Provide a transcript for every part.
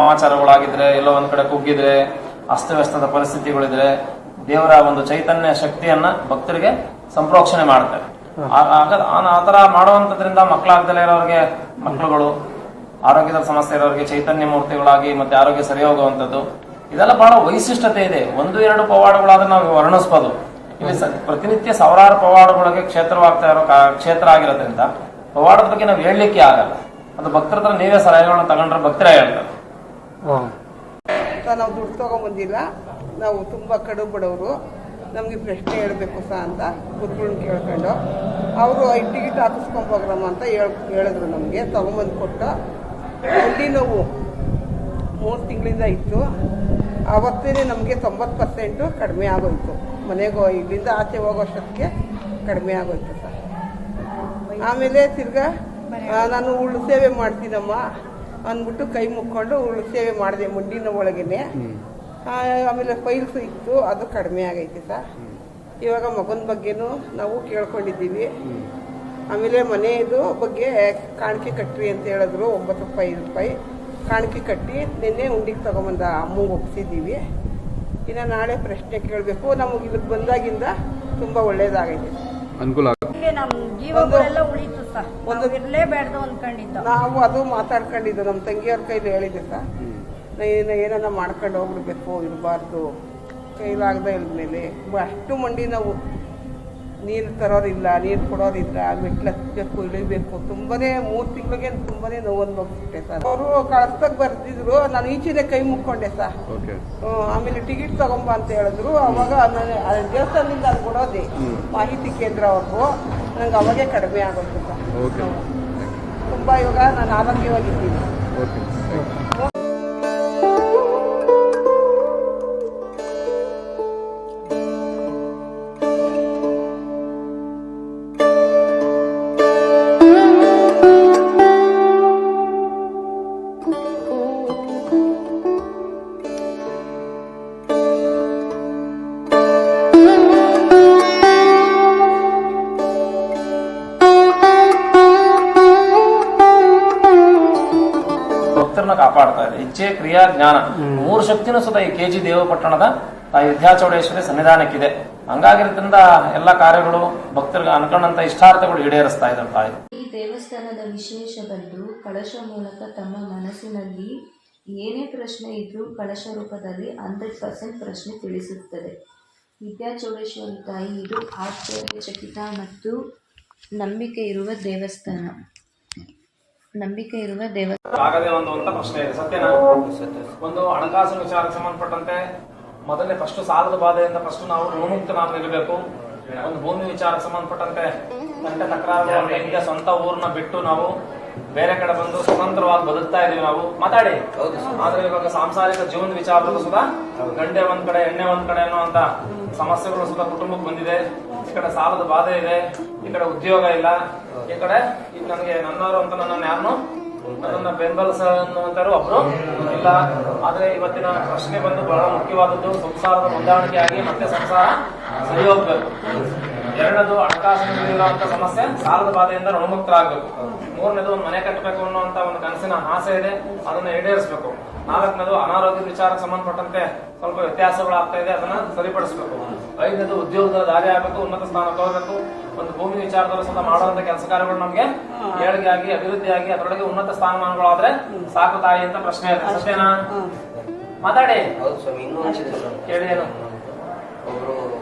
ಸಮಾಚಾರಗಳಾಗಿದ್ರೆ, ಎಲ್ಲೋ ಒಂದ್ ಕಡೆ ಕುಗ್ಗಿದ್ರೆ, ಅಸ್ತವ್ಯಸ್ತದ ಪರಿಸ್ಥಿತಿಗಳಿದ್ರೆ ದೇವರ ಒಂದು ಚೈತನ್ಯ ಶಕ್ತಿಯನ್ನ ಭಕ್ತರಿಗೆ ಸಂಪ್ರೋಕ್ಷಣೆ ಮಾಡ್ತಾರೆ. ಆತರ ಮಾಡುವಂತದ್ರಿಂದ ಮಕ್ಕಳಾಗ್ದಲೇ ಇರೋರಿಗೆ ಮಕ್ಕಳುಗಳು, ಆರೋಗ್ಯದ ಸಮಸ್ಯೆ ಇರೋರಿಗೆ ಚೈತನ್ಯ ಮೂರ್ತಿಗಳಾಗಿ ಮತ್ತೆ ಆರೋಗ್ಯ ಸರಿ ಹೋಗುವಂಥದ್ದು, ಇದೆಲ್ಲ ಬಹಳ ವೈಶಿಷ್ಟ್ಯತೆ ಇದೆ. 1-2 ಪವಾಡಗಳಾದ್ರೆ ನಾವು ವರ್ಣಿಸ್ಬೋದು. ಇಲ್ಲಿ ಪ್ರತಿನಿತ್ಯ ಸಾವಿರಾರು ಪವಾಡಗಳಿಗೆ ಕ್ಷೇತ್ರವಾಗ್ತಾ ಇರೋ ಕ್ಷೇತ್ರ ಆಗಿರೋದ್ರಿಂದ ಪವಾಡದ ಬಗ್ಗೆ ನಾವು ಹೇಳಲಿಕ್ಕೆ ಆಗಲ್ಲ. ಅದು ಭಕ್ತರ ಹತ್ರ ನೀವೇ ಸಲಹೆಗಳನ್ನ ತಗೊಂಡ್ರೆ ಭಕ್ತರೇ ಹೇಳ್ತಾರೆ. ನಾವು ದುಡ್ಡು ತಗೊಂಬಂದಿಲ್ಲ, ನಾವು ತುಂಬ ಕಡು ಬಡವರು, ನಮಗೆ ಪ್ರಶ್ನೆ ಹೇಳಬೇಕು ಸಹ ಅಂತ ಗುರುಗಳನ್ನ ಕೇಳ್ಕೊಂಡು ಅವರು ಟಿಕೆಟ್ ಹಾಕಿಸ್ಕೊಂಬೋಗ್ರಮ್ಮ ಅಂತ ಹೇಳಿದ್ರು. ನಮಗೆ ತಗೊಂಬಂದು ಕೊಟ್ಟು ಅಲ್ಲಿ ನೋವು 3 ತಿಂಗಳಿಂದ ಇತ್ತು. ಆವತ್ತೇ ನಮಗೆ 90% ಕಡಿಮೆ ಆಗೋಯ್ತು. ಮನೆಗೆ ಇಲ್ಲಿಂದ ಆಚೆ ಹೋಗೋಷ್ಟೊತ್ತಿಗೆ ಕಡಿಮೆ ಆಗೋಯ್ತು ಸರ್. ಆಮೇಲೆ ತಿರ್ಗಾ ನಾನು ಉಳ್ಳು ಸೇವೆ ಮಾಡ್ತೀನಮ್ಮ ಅಂದ್ಬಿಟ್ಟು ಕೈ ಮುಕ್ಕೊಂಡು ಉಳ್ಳು ಸೇವೆ ಮಾಡಿದೆ ಮುಂಡಿನ ಒಳಗೇನೆ. ಆಮೇಲೆ ಫೈಲ್ಸ್ ಇತ್ತು, ಅದು ಕಡಿಮೆ ಆಗೈತೆ ಸರ್. ಇವಾಗ ಮಗನ ಬಗ್ಗೆನೂ ನಾವು ಕೇಳ್ಕೊಂಡಿದ್ದೀವಿ. ಆಮೇಲೆ ಮನೆಯದು ಬಗ್ಗೆ ಕಾಣಿಕೆ ಕಟ್ಟ್ರಿ ಅಂತ ಹೇಳಿದ್ರು. 9 ರೂಪಾಯಿ ಕಾಣಿಕೆ ಕಟ್ಟಿ ನಿನ್ನೆ ಉಂಡಿಗೆ ತಗೊಂಬಂದ ಅಮ್ಮಗೆ ಒಪ್ಪಿಸಿದ್ದೀವಿ. ಇನ್ನು ನಾಳೆ ಪ್ರಶ್ನೆ ಕೇಳಬೇಕು. ನಮಗೆ ಇವತ್ತು ಬಂದಾಗಿಂದ ತುಂಬ ಒಳ್ಳೇದಾಗೈತೆ, ಅನುಕೂಲ. ನಾವು ಅದು ಮಾತಾಡ್ಕೊಂಡಿದ್ದು ನಮ್ಮ ತಂಗಿಯವ್ರ ಕೈಲಿ ಹೇಳಿದ್ದೆ ಸರ್. ಏನನ್ನ ಮಾಡ್ಕೊಂಡು ಹೋಗ್ಬಿಡ್ಬೇಕು, ಇರಬಾರ್ದು, ಕೈಲಾಗದೆ ಇಲ್ಮೇಲೆ ಅಷ್ಟು ಮಂಡಿ ನಾವು ನೀರು ತರೋರಿಲ್ಲ, ನೀರು ಕೊಡೋರಿಲ್ಲ, ಮೆಟ್ಲು ಹತ್ತಬೇಕು, ಇಳಿಬೇಕು. ತುಂಬನೇ 3 ತಿಂಗಳಿಗೆ ತುಂಬನೇ ನೋವು ಅನ್ಬೋಗ್ಬಿಟ್ಟೆ ಸರ್. ಅವರು ಕಳಿಸ್ದಾಗ ಬರ್ದಿದ್ರು, ನಾನು ಈಚಿನ ಕೈ ಮುಕ್ಕೊಂಡೆ ಸರ್. ಆಮೇಲೆ ಟಿಕೆಟ್ ತಗೊಂಬ ಅಂತ ಹೇಳಿದ್ರು. ಅವಾಗ ನಾನು ದೇವಸ್ಥಾನದಿಂದ ಅಲ್ಲಿ ಕೊಡೋದೆ ಮಾಹಿತಿ ಕೇಂದ್ರ ಅವ್ರಿಗೂ ನಂಗೆ ಅವಾಗೇ ಕಡಿಮೆ ಆಗೋದು ಸರ್. ತುಂಬ ಇವಾಗ ನಾನು ಆರೋಗ್ಯವಾಗಿದ್ದೀನಿ. ಕಾಪಾಡ್ತಾ ಇದೆ ಇಚ್ಛೆ, ಕ್ರಿಯಾ, ಜ್ಞಾನ 3 ಶಕ್ತಿನೂ ಸುತ ಈ KG ದೇವಪಟ್ಟಣದ ತಾಯಿ ವಿದ್ಯಾಚೌಡೇಶ್ವರಿ ಸನ್ನಿಧಾನಕ್ಕಿದೆ. ಹಂಗಾಗಿರೋದ್ರಿಂದ ಎಲ್ಲ ಕಾರ್ಯಗಳು ಭಕ್ತರಿಗೆ ಅನ್ಕೊಂಡಂತ ಇಷ್ಟಾರ್ಥಗಳು ಈಡೇರಿಸ್ತಾ ಇದ್ದಾರೆ ತಾಯಿ. ಈ ದೇವಸ್ಥಾನದ ವಿಶೇಷ ಬಂದು ಕಳಶ ಮೂಲಕ ತಮ್ಮ ಮನಸ್ಸಿನಲ್ಲಿ ಏನೇ ಪ್ರಶ್ನೆ ಇದ್ರೂ ಕಳಶ ರೂಪದಲ್ಲಿ 100% ಪ್ರಶ್ನೆ ತಿಳಿಸುತ್ತದೆ. ವಿದ್ಯಾಚೌಡೇಶ್ವರಿ ತಾಯಿ ಇದು ಆಶ್ಚರ್ಯಚಕಿತ ಮತ್ತು ನಂಬಿಕೆ ಇರುವ ದೇವಸ್ಥಾನ. ಆಗದೆ ಒಂದು ಅಂತ ಪ್ರಶ್ನೆ ಇದೆ, ಸತ್ಯನಾ? ಒಂದು ಹಣಕಾಸಿನ ವಿಚಾರಕ್ಕೆ ಸಂಬಂಧಪಟ್ಟಂತೆ ಮೊದಲನೇ ಫಸ್ಟ್ ಸಾಲದ ಬಾಧೆಯಿಂದ ಫಸ್ಟ್ ನಾವು ಋಣಮುಕ್ತನಾಗಿರಬೇಕು. ಒಂದು ಭೂಮಿ ವಿಚಾರಕ್ಕೆ ಸಂಬಂಧಪಟ್ಟಂತೆ ಗಂಟೆ ತಕರಾರು ಹೆಂಗೆ ಸ್ವಂತ ಊರನ್ನ ಬಿಟ್ಟು ನಾವು ಬೇರೆ ಕಡೆ ಬಂದು ಸ್ವತಂತ್ರವಾಗಿ ಬದುಕ್ತಾ ಇದೀವಿ ನಾವು ಮಾತಾಡಿ. ಆದ್ರೆ ಇವಾಗ ಸಾಂಸಾರಿಕ ಜೀವನದ ವಿಚಾರದಲ್ಲೂ ಸುಧಾ ಗಂಟೆ ಒಂದ್ ಕಡೆ ಎಣ್ಣೆ ಒಂದ್ ಕಡೆ ಅನ್ನೋ ಅಂತ ಸಮಸ್ಯೆಗಳು ಸುಧಾ ಕುಟುಂಬಕ್ಕೆ ಬಂದಿದೆ. ಈ ಕಡೆ ಸಾಲದ ಬಾಧೆ ಇದೆ, ಈ ಕಡೆ ಉದ್ಯೋಗ ಇಲ್ಲ, ಈ ಕಡೆ ಈಗ ನನಗೆ ನನ್ನವರು ಅಂತ ನನ್ನ ಯಾರನ್ನು ಅದನ್ನ ಬೆಂಬಲಿಸ ಅನ್ನುವಂತರು ಒಬ್ರು ಇಲ್ಲ. ಆದ್ರೆ ಇವತ್ತಿನ ಪ್ರಶ್ನೆ ಬಂದು ಬಹಳ ಮುಖ್ಯವಾದದ್ದು ಸಂಸಾರದ ಹೊಂದಾಣಿಕೆ ಆಗಿ ಮತ್ತೆ ಸಂಸಾರ ಸರಿ ಹೋಗ್ಬೇಕು. 2ನೇದು ಹಣಕಾಸಿನಲ್ಲಿರುವಂತ ಸಮಸ್ಯೆ, ಸಾಲದ ಬಾಧೆಯಿಂದ ಋಣಮುಕ್ತರಾಗಬೇಕು. 3ನೇದು ಒಂದು ಮನೆ ಕಟ್ಟಬೇಕು ಅನ್ನುವಂತ ಒಂದು ಕನಸಿನ ಆಸೆ ಇದೆ, ಅದನ್ನ ಈಡೇರಿಸಬೇಕು. 4ನೇದು ಅನಾರೋಗ್ಯದ ವಿಚಾರಕ್ಕೆ ಸಂಬಂಧಪಟ್ಟಂತೆ ಸ್ವಲ್ಪ ವ್ಯತ್ಯಾಸಗಳಾಗ್ತಾ ಇದೆ, ಅದನ್ನ ಸರಿಪಡಿಸಬೇಕು. 5ನೇದು ಉದ್ಯೋಗದ ದಾರಿ ಆಗಬೇಕು, ಉನ್ನತ ಸ್ಥಾನಕ್ಕೆ ಹೋಗಬೇಕು. ಒಂದು ಭೂಮಿ ವಿಚಾರದಲ್ಲಿ ಸಹ ಮಾಡುವಂತ ಕೆಲಸ ಕಾರ್ಯಗಳು ನಮ್ಗೆ ಏಳಿಗೆ ಆಗಿ ಅಭಿವೃದ್ಧಿ ಆಗಿ ಅದರೊಳಗೆ ಉನ್ನತ ಸ್ಥಾನಮಾನಗಳಾದ್ರೆ ಸಾಕು ತಾಯಿ ಅಂತ ಪ್ರಶ್ನೆ ಇದೆ. ಸತ್ಯನಾ? ಮಾತಾಡಿ. ಕೇಳಿ. ಏನು ಒಬ್ರು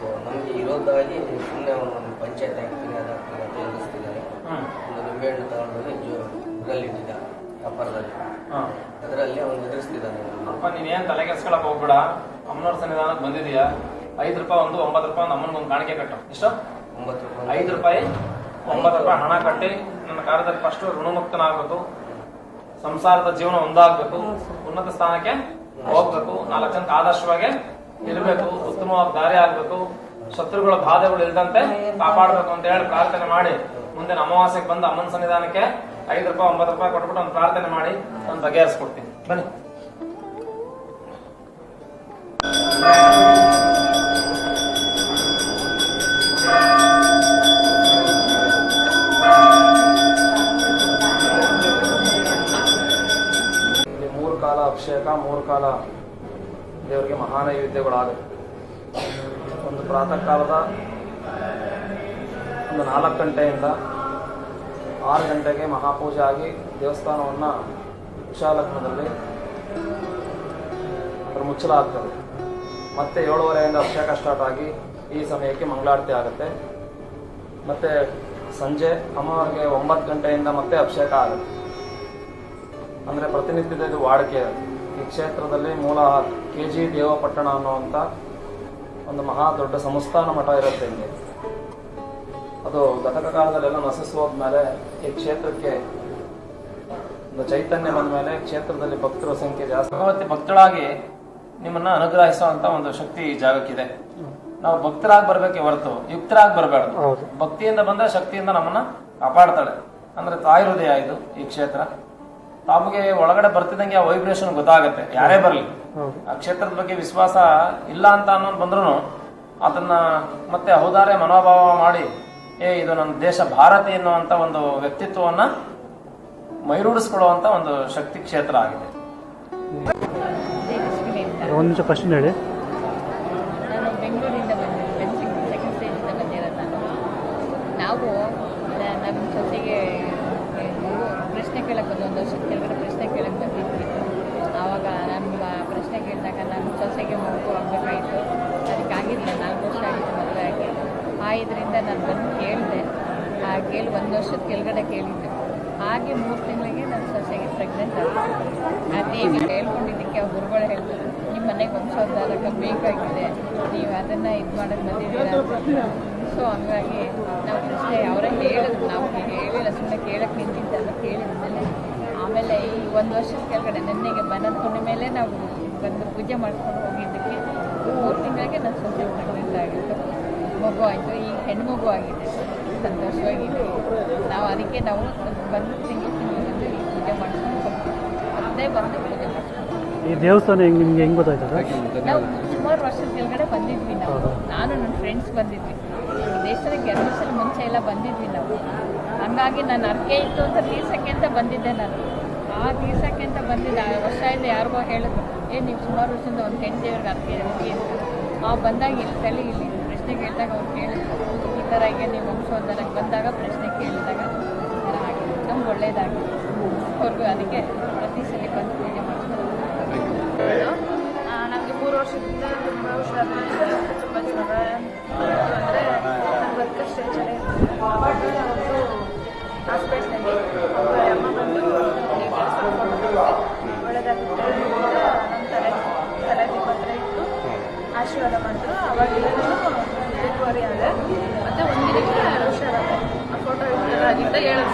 ನಮ್ಗೆ ವಿರೋಧವಾಗಿ ಸುಮ್ಮನೆ ಒಂದು ಪಂಚಾಯತ್ ಆಗ್ತೀನಿ ಅದಾಗ್ತೀನಿ ಅಂತ ಎದುರಿಸ್ತಿದ್ದಾರೆ. ಒಂದು ನಿಂಬೆಹಣ್ಣು ತಗೊಂಡೋಗಿ ಇದರಲ್ಲಿ ಇಟ್ಟಿದ್ದ ವ್ಯಾಪಾರದಲ್ಲಿ, ಅದರಲ್ಲಿ ಅವನು ಎದುರಿಸ್ತಿದ್ದಾನೆ. ಅಪ್ಪ ನೀನೇನ್ ತಲೆ ಕೆಲ್ಸ್ಕೊಳಕ್ ಹೋಗ್ಬೇಡ. ಅಮ್ಮನವ್ರ ಸನ್ನಿಧಾನಕ್ಕೆ ಬಂದಿದೀಯಾ, 5 ರೂಪಾಯಿ ಒಂದು 9 ರೂಪಾಯಿ ಒಂದು ಅಮ್ಮನಿಗೆ ಒಂದು ಕಾಣಿಕೆ ಕಟ್ಟು. ಎಷ್ಟು? 9 ರೂಪಾಯಿ. 5 ರೂಪಾಯಿ 9 ರೂಪಾಯಿ ಹಣ ಕಟ್ಟಿ ನನ್ನ ಕಾರ್ಯದಲ್ಲಿ ಫಸ್ಟ್ ಋಣಮುಕ್ತನಾಗಬೇಕು, ಸಂಸಾರದ ಜೀವನ ಒಂದಾಗಬೇಕು, ಉನ್ನತ ಸ್ಥಾನಕ್ಕೆ ಹೋಗ್ಬೇಕು, 4 ಜನಕ್ಕೆ ಆದರ್ಶವಾಗಿ ಇರಬೇಕು, ಉತ್ತಮವಾಗಿ ದಾರಿ ಆಗ್ಬೇಕು, ಶತ್ರುಗಳ ಬಾಧೆಗಳು ಇಲ್ಲದಂತೆ ಕಾಪಾಡಬೇಕು ಅಂತ ಹೇಳಿ ಪ್ರಾರ್ಥನೆ ಮಾಡಿ ಮುಂದಿನ ಅಮಾವಾಸ್ಯೆಗೆ ಬಂದು ಅಮ್ಮನ ಸನ್ನಿಧಾನಕ್ಕೆ 5 ರೂಪಾಯಿ 9 ರೂಪಾಯಿ ಕೊಟ್ಬಿಟ್ಟು ಒಂದು ಪ್ರಾರ್ಥನೆ ಮಾಡಿ ನಾನು ಬಗೆಹರಿಸ್ಕೊಡ್ತೀನಿ. ಬನ್ನಿ. ಅಭಿಷೇಕ 3 ಕಾಲ ದೇವರಿಗೆ ಮಹಾನೈವೇದ್ಯಗಳಾಗುತ್ತೆ. ಒಂದು ಪ್ರಾತಃ ಕಾಲದ ಒಂದು 4 ಗಂಟೆಯಿಂದ 6 ಗಂಟೆಗೆ ಮಹಾಪೂಜೆ ಆಗಿ ದೇವಸ್ಥಾನವನ್ನು ಉಷಾಲಗ್ನದಲ್ಲಿ ಮುಚ್ಚಲಾಗ್ತದೆ. ಮತ್ತೆ 7:30ಯಿಂದ ಅಭಿಷೇಕ ಸ್ಟಾರ್ಟ್ ಆಗಿ ಈ ಸಮಯಕ್ಕೆ ಮಂಗಳಾರತಿ ಆಗುತ್ತೆ. ಮತ್ತೆ ಸಂಜೆ ಅಮ್ಮವರಿಗೆ 9 ಗಂಟೆಯಿಂದ ಮತ್ತೆ ಅಭಿಷೇಕ ಆಗುತ್ತೆ. ಅಂದರೆ ಪ್ರತಿನಿತ್ಯದ ಇದು ವಾಡಿಕೆ. ಈ ಕ್ಷೇತ್ರದಲ್ಲಿ ಮೂಲ KG ದೇವಪಟ್ಟಣ ಅನ್ನುವಂಥ ಒಂದು ಮಹಾ ದೊಡ್ಡ ಸಂಸ್ಥಾನ ಮಠ ಇರುತ್ತೆ ಇಲ್ಲಿ. ಅದು ಗತಕ ಕಾಲದಲ್ಲೆಲ್ಲ ನಶಿಸಿ ಹೋದ್ಮೇಲೆ ಈ ಕ್ಷೇತ್ರಕ್ಕೆ ಒಂದು ಚೈತನ್ಯ ಬಂದ ಮೇಲೆ ಕ್ಷೇತ್ರದಲ್ಲಿ ಭಕ್ತರ ಸಂಖ್ಯೆ ಜಾಸ್ತಿ. ಭಗವತಿ ಭಕ್ತಳಾಗಿ ನಿಮ್ಮನ್ನ ಅನುಗ್ರಹಿಸುವಂತ ಒಂದು ಶಕ್ತಿ ಈ ಜಾಗಕ್ಕಿದೆ. ನಾವು ಭಕ್ತರಾಗಿ ಬರ್ಬೇಕೆ ಹೊರತು ಯುಕ್ತರಾಗಿ ಬರಬಾರ್ದು. ಭಕ್ತಿಯಿಂದ ಬಂದ್ರೆ ಶಕ್ತಿಯಿಂದ ನಮ್ಮನ್ನ ಕಾಪಾಡ್ತಾಳೆ. ಅಂದ್ರೆ ತಾಯಿ ಹೃದಯ ಇದು ಈ ಕ್ಷೇತ್ರ. ತಮಗೆ ಒಳಗಡೆ ಬರ್ತಿದ್ದಂಗೆ ಆ ವೈಬ್ರೇಷನ್ ಗೊತ್ತಾಗುತ್ತೆ. ಯಾರೇ ಬರಲಿ ಆ ಕ್ಷೇತ್ರದ ಬಗ್ಗೆ ವಿಶ್ವಾಸ ಇಲ್ಲ ಅಂತ ಅನ್ನೋದು ಬಂದ್ರು ಅದನ್ನ ಮತ್ತೆ ಹೌದಾರೆ ಮನೋಭಾವ ಮಾಡಿ ಇದು ನನ್ನ ದೇಶ ಭಾರತ ಎನ್ನುವಂತ ಒಂದು ವ್ಯಕ್ತಿತ್ವವನ್ನ ಮೈರೂಡಿಸ್ಕೊಳ್ಳುವಂತ ಒಂದು ಶಕ್ತಿ ಕ್ಷೇತ್ರ ಆಗಿದೆ. ಒಂದು ನಿಮಿಷ ಪ್ರಶ್ನೆ ಹೇಳಿ. ನಾನು ಬೆಂಗಳೂರಿಂದ ಬಂದಿದ್ದೀನಿ, ಸೆಕೆಂಡ್ ಸ್ಟೇಜಿಂದ ಬಂದಿರೋದು ನಾವು ನನ್ನ ಜೊತೆಗೆ ಪ್ರಶ್ನೆ ಕೇಳಕ್ಕೆ ಒಂದು ವರ್ಷದ ಕೆಳಗಡೆ ಪ್ರಶ್ನೆ ಕೇಳಕ್ಕೆ ಬಂದಿದ್ವಿ. ಆವಾಗ ನಮ್ಮ ಪ್ರಶ್ನೆ ಕೇಳಿದಾಗ ನನ್ನ ಸೊಸೆಗೆ ಮಗು ಆಗಬೇಕಾಯಿತು. ಅದಕ್ಕಾಗಿರಲಿಲ್ಲ, 4 ವರ್ಷ ಆಗಿತ್ತು ಮದುವೆ ಆಗಿ. ಇದರಿಂದ ನಾನು ಬಂದು ಕೇಳಿದೆ. ಕೇಳಿ 1 ವರ್ಷದ ಕೆಳಗಡೆ ಕೇಳಿದ್ದೆ. ಹಾಗೆ 3 ತಿಂಗಳಿಗೆ ನನ್ನ ಸೊಸೆಗೆ ಪ್ರೆಗ್ನೆಂಟ್ ಆಗಿದೆ. ಆ ದೇವಿ ಹೇಳ್ಕೊಂಡಿದ್ದಕ್ಕೆ ಆ ಗುರುಗಳು ಹೇಳ್ತಾರೆ, ನಿಮ್ಮ ಮನೆಗೆ ವಂಶೋದ್ಧಾರಕ ಬೇಕಾಗಿದೆ, ನೀವು ಅದನ್ನು ಇದು ಮಾಡೋಕ್ಕೆ ಬಂದಿದ್ದೀರಾ. ಸೊ ಹಂಗಾಗಿ ನಾವು ಪ್ರಶ್ನೆ ಅವರೇ ಹೇಳಿದ್ರು, ನಾವು ಹೇಳಿಲ್ಲ, ಸುಮ್ಮನೆ ಕೇಳಕ್ಕೆ ನಿಂತಿದ್ದಲ್ಲ. ಕೇಳಿದ್ಮೇಲೆ ಆಮೇಲೆ ಈ 1 ವರ್ಷದ ಕೆಳಗಡೆ ನೆನ್ನೆಗೆ ಬನದ ಹುಣ್ಣಿಮೆಲೆ ನಾವು ಬಂದು ಪೂಜೆ ಮಾಡ್ಕೊಂಡು ಹೋಗಿದ್ದಕ್ಕೆ 3 ತಿಂಗಳಿಗೆ ನನ್ನ ಸೊಸೆ ಪ್ರೆಗ್ನೆಂಟ್ ಆಗಿತ್ತು. ಮಗು ಆಯಿತು. ಈ ಹೆಣ್ಮಗು ಆಗಿದೆ. ಸಂತೋಷವಾಗಿದೆ. ನಾವು ಅದಕ್ಕೆ ನಾವು ಬಂದು ತಿಂಗಳು ಬಂದು ಈ ಪೂಜೆ ಮಾಡ್ಕೊಂಡು ಅದೇ ಬಂದು ಪೂಜೆ ಮಾಡ್ಕೊಂಡು ಈ ದೇವಸ್ಥಾನ ನಿಮ್ಗೆ ಹೆಂಗೆ ಗೊತ್ತಾಯ್ತದ? ನಾವು ಸುಮಾರು ವರ್ಷದ ಕೆಳಗಡೆ ಬಂದಿದ್ವಿ. ನಾವು ನಾನು ನನ್ನ ಫ್ರೆಂಡ್ಸ್ ಬಂದಿದ್ವಿ. ದೇವಸ್ಥಾನಕ್ಕೆ 2 ವರ್ಷದ ಮುಂಚೆ ಎಲ್ಲ ಬಂದಿದ್ವಿ ನಾವು. ಹಂಗಾಗಿ ನಾನು ಅರ್ಕೆ ಇತ್ತು ಅಂತ ತೀರ್ಸಕ್ಕೆ ಅಂತ ಬಂದಿದ್ದೆ. ನಾನು ಆ ತೀರ್ಸಕ್ಕೆ ಅಂತ ಬಂದಿದ್ದೆ. ಆ ವರ್ಷದಿಂದ ಯಾರಿಗೋ ಹೇಳಿದ್ರು, ನೀವು ಸುಮಾರು ವರ್ಷದಿಂದ ಒಂದು ಹೆಣ್ಣು ದೇವ್ರಿಗೆ ಅರ್ಕೆ ಅಂತ. ಬಂದಾಗ ಇಲ್ಲಿ ತಲೆ ಇಲ್ಲಿ ಪ್ರಶ್ನೆ ಕೇಳಿದಾಗ ಅವ್ರು ಕೇಳಿದ್ರು, ಈ ಥರ ಈಗ ನೀವು ವಂಶೋದ್ಧಾರಕ್ಕೆ ಬಂದಾಗ ಪ್ರಶ್ನೆ ಕೇಳಿದಾಗ ಈ ಥರ ಆಗಿದೆ, ನಮ್ಗೆ ಒಳ್ಳೇದಾಗಿದೆ. ಅವ್ರಿಗೂ ಅದಕ್ಕೆ ಪ್ರತಿ ಸಲ ಬಂದು ಪೂಜೆ ಮಾಡ್ತಾರೆ. ನನಗೆ 3 ವರ್ಷದಿಂದ ತುಂಬ ಹುಷಾರಿಲ್ಲ, ತುಂಬ ಜ್ವರ. ಅಂದರೆ ನಾನು ಬರ್ಕ ಸ್ಟೇಜಲ್ಲೇ ಒಂದು ಹಾಸ್ಪಿಟ್ಲಲ್ಲಿ ಅಮ್ಮ ಬಂದು ಡೀಟೇಲ್ಸ್ ಒಳ್ಳೆದಾಗುತ್ತೆ ನಮ್ಮ ತಲೆಗೆ ಪತ್ರ ಇಟ್ಟು ಆಶೀರ್ವಾದ ಮಾಡಿದ್ರು. ಅವಾಗಿಂದ ಡೆಲಿವರಿ ಆದೆ. ಮತ್ತು 1 ದಿನಕ್ಕೆ ಹುಷಾರಾದೆ. ಆ ಫೋಟೋ ಆಗಿದ್ದ 7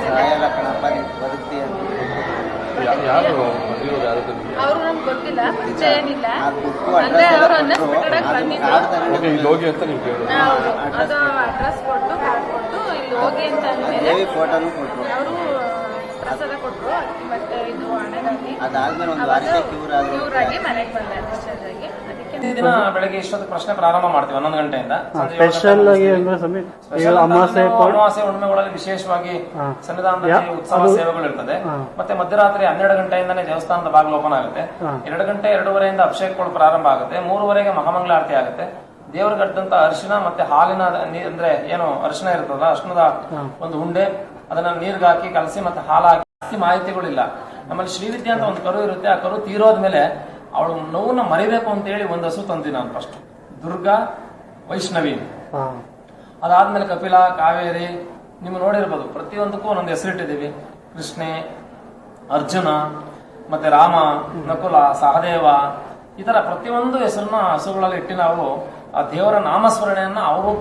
ಅವರು ನಮ್ಗೆ ಗೊತ್ತಿಲ್ಲ, ಪರಿಚಯ ಏನಿಲ್ಲ. ಅಂದ್ರೆ ಅವರು ಅನ್ಎಕ್ಸ್ಪೆಕ್ಟೆಡ್ ಬಂದಿದ್ರು. ಹೌದು, ಅದು ಅಡ್ರೆಸ್ ಕೊಟ್ಟು ಕಾರ್ಡ್ ಕೊಟ್ಟು ಇಲ್ಲಿ ಹೋಗಿ ಅಂತ ಅಂದಮೇಲೆ ಅವರು ಪ್ರಸಾದ ಕೊಟ್ಟರು. ಅಕ್ಕಿ ಮತ್ತೆ ಇದು ಹಣೆಗಾಗಿ ಕ್ಯೂರ್ ಆಗಿ ಮನೆಗೆ ಬಂದೆ ಡಿಸ್ಚಾರ್ಜ್ ಆಗಿ. ಅದಕ್ಕೆ ದಿನ ಬೆಳಗ್ಗೆ ಇಷ್ಟೊತ್ತು ಪ್ರಶ್ನೆ ಪ್ರಾರಂಭ ಮಾಡ್ತೀವಿ 11 ಗಂಟೆಯಿಂದ. ಸ್ಪೆಷಲ್ ಆಗಿ ಅಮಾವಾಸ್ಯೆ ಹುಣ್ಣಿಮೆಗಳಲ್ಲಿ ವಿಶೇಷವಾಗಿ ಸನ್ನಿಧಾನದಲ್ಲಿ ಉತ್ಸವ ಸೇವೆಗಳು ಇರ್ತದೆ. ಮತ್ತೆ ಮಧ್ಯರಾತ್ರಿ 12 ಗಂಟೆಯಿಂದಾನೇ ದೇವಸ್ಥಾನದ ಬಾಗಿಲು ಓಪನ್ ಆಗುತ್ತೆ. 2 ಗಂಟೆ 2:30ಯಿಂದ ಅಭಿಷೇಕಗಳು ಪ್ರಾರಂಭ ಆಗುತ್ತೆ. 3:30ಗೆ ಮಹಾಮಂಗಳಾರತಿ ಆಗುತ್ತೆ. ದೇವರಿಗೆ ಅಡ್ಡಂತ ಅರಿಶಿನ ಮತ್ತೆ ಹಾಲಿನ ಅಂದ್ರೆ ಏನು ಅರಿಶಿನ ಇರ್ತದಲ್ಲ, ಅರ್ಶಿನದ ಒಂದು ಉಂಡೆ, ಅದನ್ನ ನೀರ್ಗೆ ಹಾಕಿ ಕಲಸಿ ಮತ್ತೆ ಹಾಲು ಹಾಕಿ. ಮಾಹಿತಿಗಳಿಲ್ಲ. ನಮ್ಮಲ್ಲಿ ಶ್ರೀವಿದ್ಯಾ ಅಂತ ಒಂದು ಕರು ಇರುತ್ತೆ. ಆ ಕರು ತೀರೋದ್ಮೇಲೆ ಅವಳು ನೋವನ್ನ ಮರಿಬೇಕು ಅಂತ ಹೇಳಿ 1 ಹಸು ತಂದಿ ನಾನು ಫಸ್ಟ್. ದುರ್ಗಾ, ವೈಷ್ಣವಿ, ಅದಾದ್ಮೇಲೆ ಕಪಿಲ, ಕಾವೇರಿ, ನೀವು ನೋಡಿರ್ಬೋದು. ಪ್ರತಿಯೊಂದಕ್ಕೂ ಒಂದೊಂದು ಹೆಸರಿಟ್ಟಿದ್ದೀವಿ. ಕೃಷ್ಣೆ, ಅರ್ಜುನ, ಮತ್ತೆ ರಾಮ, ನಕುಲ, ಸಹದೇವ, ಈ ತರ ಪ್ರತಿಯೊಂದು ಹೆಸರನ್ನ ಹಸುಗಳಲ್ಲಿ ಇಟ್ಟು ನಾವು ಆ ದೇವರ ನಾಮಸ್ಮರಣೆಯನ್ನ ಅವರು